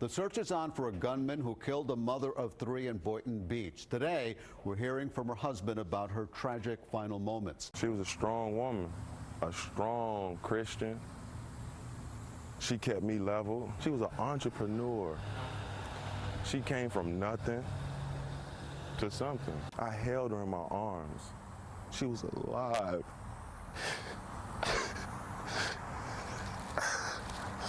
The search is on for a gunman who killed a mother of three in Boynton Beach. Today, we're hearing from her husband about her tragic final moments. She was a strong woman, a strong Christian. She kept me level. She was an entrepreneur. She came from nothing to something. I held her in my arms. She was alive.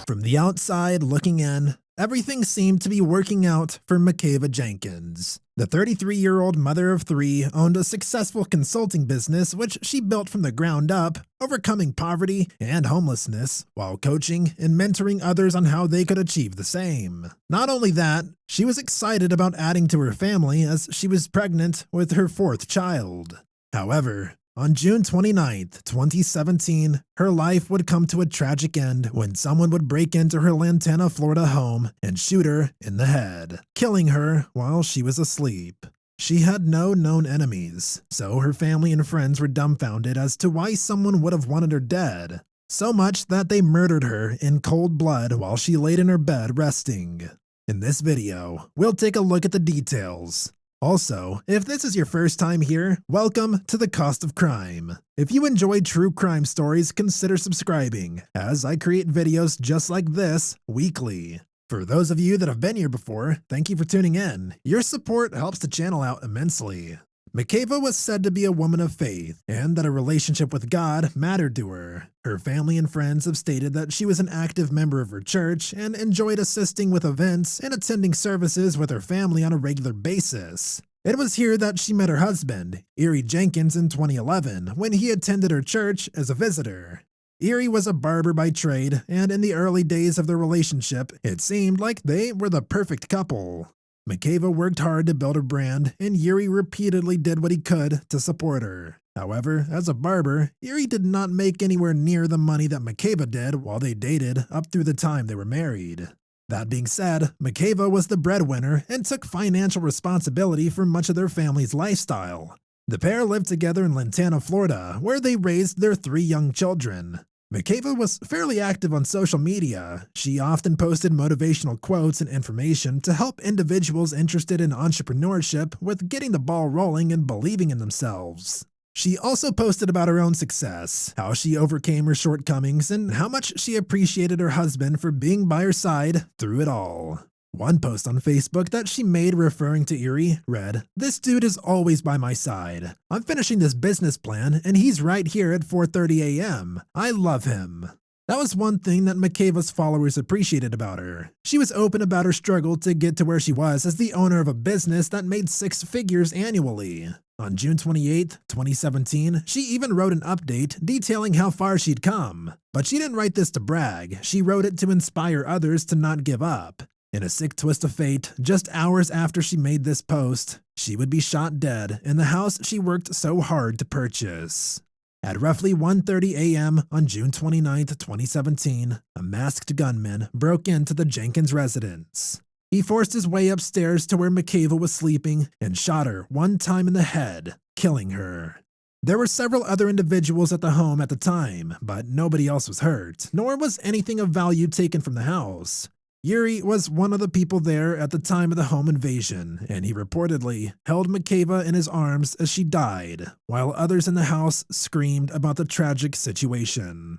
From the outside looking in, everything seemed to be working out for Makeva Jenkins. The 33-year-old mother of three owned a successful consulting business which she built from the ground up, overcoming poverty and homelessness while coaching and mentoring others on how they could achieve the same. Not only that, she was excited about adding to her family as she was pregnant with her fourth child. However, on June 29, 2017, her life would come to a tragic end when someone would break into her Lantana, Florida home and shoot her in the head, killing her while she was asleep. She had no known enemies, so her family and friends were dumbfounded as to why someone would have wanted her dead, so much that they murdered her in cold blood while she laid in her bed resting. In this video, we'll take a look at the details. Also, if this is your first time here, welcome to The Cost of Crime. If you enjoy true crime stories, consider subscribing, as I create videos just like this weekly. For those of you that have been here before, thank you for tuning in. Your support helps the channel out immensely. Makeva was said to be a woman of faith, and that a relationship with God mattered to her. Her family and friends have stated that she was an active member of her church and enjoyed assisting with events and attending services with her family on a regular basis. It was here that she met her husband, Makeva Jenkins, in 2011 when he attended her church as a visitor. Makeva was a barber by trade, and in the early days of their relationship, it seemed like they were the perfect couple. Makeva worked hard to build her brand, and Makeva repeatedly did what he could to support her. However, as a barber, Makeva did not make anywhere near the money that Makeva did while they dated up through the time they were married. That being said, Makeva was the breadwinner and took financial responsibility for much of their family's lifestyle. The pair lived together in Lantana, Florida, where they raised their three young children. Makeva was fairly active on social media. She often posted motivational quotes and information to help individuals interested in entrepreneurship with getting the ball rolling and believing in themselves. She also posted about her own success, how she overcame her shortcomings, and how much she appreciated her husband for being by her side through it all. One post on Facebook that she made referring to Makeva read, "This dude is always by my side. I'm finishing this business plan and he's right here at 4:30 a.m. I love him." That was one thing that Makeva's followers appreciated about her. She was open about her struggle to get to where she was as the owner of a business that made 6 figures annually. On June 28, 2017, she even wrote an update detailing how far she'd come. But she didn't write this to brag, she wrote it to inspire others to not give up. In a sick twist of fate, just hours after she made this post, she would be shot dead in the house she worked so hard to purchase. At roughly 1:30 a.m. on June 29, 2017, a masked gunman broke into the Jenkins residence. He forced his way upstairs to where Makeva was sleeping and shot her one time in the head, killing her. There were several other individuals at the home at the time, but nobody else was hurt, nor was anything of value taken from the house. Makeva was one of the people there at the time of the home invasion, and he reportedly held Makeva in his arms as she died, while others in the house screamed about the tragic situation.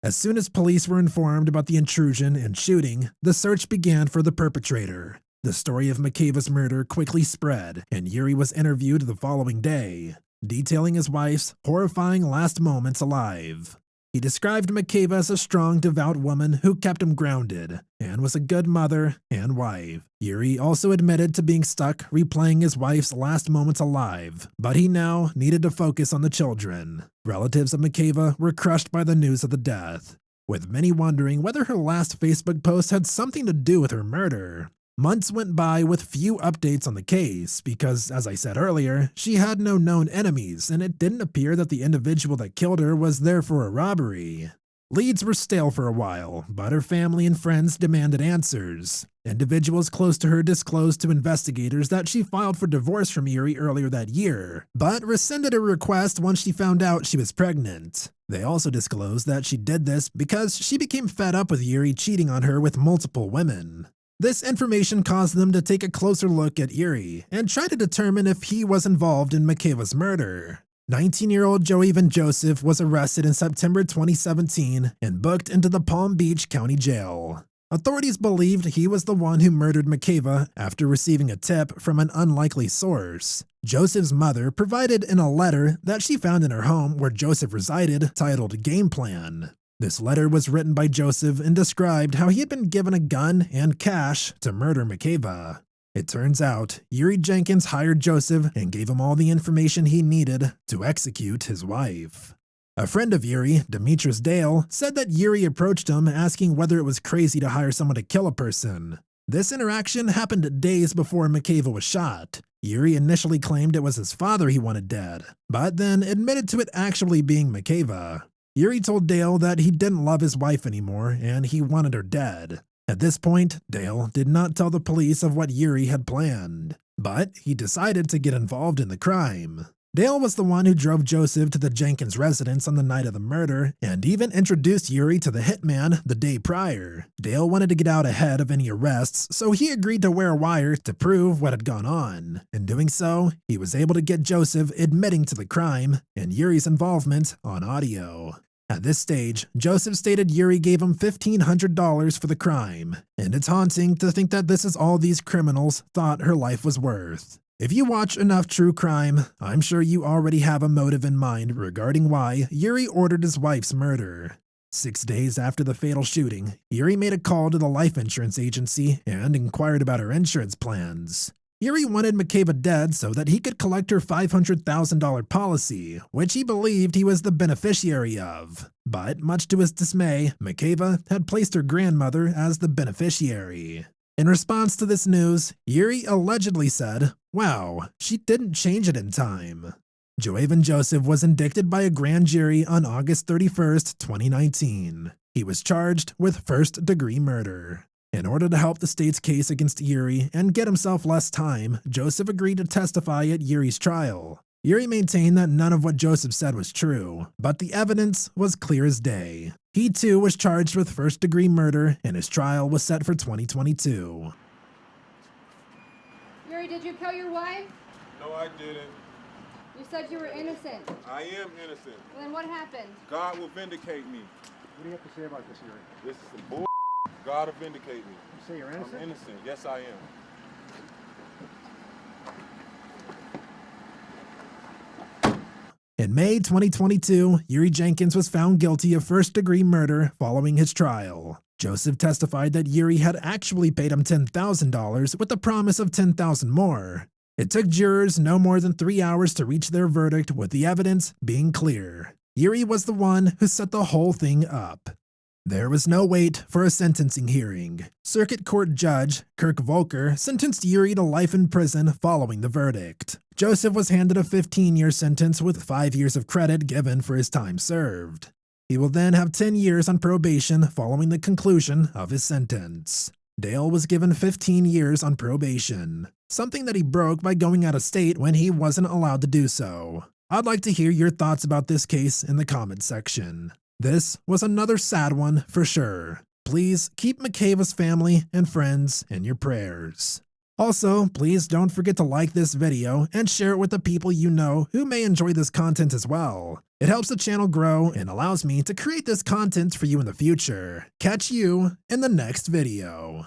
As soon as police were informed about the intrusion and shooting, the search began for the perpetrator. The story of Makeva's murder quickly spread, and Makeva was interviewed the following day, detailing his wife's horrifying last moments alive. He described Makeva as a strong, devout woman who kept him grounded, and was a good mother and wife. Makeva also admitted to being stuck replaying his wife's last moments alive, but he now needed to focus on the children. Relatives of Makeva were crushed by the news of the death, with many wondering whether her last Facebook post had something to do with her murder. Months went by with few updates on the case because, as I said earlier, she had no known enemies and it didn't appear that the individual that killed her was there for a robbery. Leads were stale for a while, but her family and friends demanded answers. Individuals close to her disclosed to investigators that she filed for divorce from Makeva earlier that year, but rescinded her request once she found out she was pregnant. They also disclosed that she did this because she became fed up with Makeva cheating on her with multiple women. This information caused them to take a closer look at Yuri and try to determine if he was involved in Makeva's murder. 19-year-old Joaven Joseph was arrested in September 2017 and booked into the Palm Beach County Jail. Authorities believed he was the one who murdered Makeva after receiving a tip from an unlikely source. Joseph's mother provided in a letter that she found in her home where Joseph resided titled Game Plan. This letter was written by Joseph and described how he had been given a gun and cash to murder Makeva. It turns out, Yuri Jenkins hired Joseph and gave him all the information he needed to execute his wife. A friend of Yuri, Demetrius Dale, said that Yuri approached him asking whether it was crazy to hire someone to kill a person. This interaction happened days before Makeva was shot. Yuri initially claimed it was his father he wanted dead, but then admitted to it actually being Makeva. Yuri told Dale that he didn't love his wife anymore and he wanted her dead. At this point, Dale did not tell the police of what Yuri had planned, but he decided to get involved in the crime. Dale was the one who drove Joseph to the Jenkins residence on the night of the murder and even introduced Yuri to the hitman the day prior. Dale wanted to get out ahead of any arrests, so he agreed to wear a wire to prove what had gone on. In doing so, he was able to get Joseph admitting to the crime and Yuri's involvement on audio. At this stage, Joseph stated Yuri gave him $1,500 for the crime, and it's haunting to think that this is all these criminals thought her life was worth. If you watch enough true crime, I'm sure you already have a motive in mind regarding why Yuri ordered his wife's murder. 6 days after the fatal shooting, Yuri made a call to the life insurance agency and inquired about her insurance plans. Yuri wanted Makeva dead so that he could collect her $500,000 policy, which he believed he was the beneficiary of. But much to his dismay, Makeva had placed her grandmother as the beneficiary. In response to this news, Yuri allegedly said, "Wow, she didn't change it in time." Joaven Joseph was indicted by a grand jury on August 31st, 2019. He was charged with first-degree murder. In order to help the state's case against Yuri and get himself less time, Joseph agreed to testify at Yuri's trial. Yuri maintained that none of what Joseph said was true, but the evidence was clear as day. He too was charged with first-degree murder, and his trial was set for 2022. Yuri, did you kill your wife? No, I didn't. You said you were innocent. I am innocent. Well, then what happened? God will vindicate me. What do you have to say about this, Yuri? This is some bull. God will vindicate me. You say you're innocent? I'm innocent. Yes, I am. In May 2022, Yuri Jenkins was found guilty of first-degree murder following his trial. Joseph testified that Yuri had actually paid him $10,000 with the promise of $10,000 more. It took jurors no more than 3 hours to reach their verdict, with the evidence being clear. Yuri was the one who set the whole thing up. There was no wait for a sentencing hearing. Circuit Court Judge Kirk Volker sentenced Yuri to life in prison following the verdict. Joseph was handed a 15-year sentence with 5 years of credit given for his time served. He will then have 10 years on probation following the conclusion of his sentence. Dale was given 15 years on probation, something that he broke by going out of state when he wasn't allowed to do so. I'd like to hear your thoughts about this case in the comments section. This was another sad one for sure. Please keep Makeva's family and friends in your prayers. Also, please don't forget to like this video and share it with the people you know who may enjoy this content as well. It helps the channel grow and allows me to create this content for you in the future. Catch you in the next video.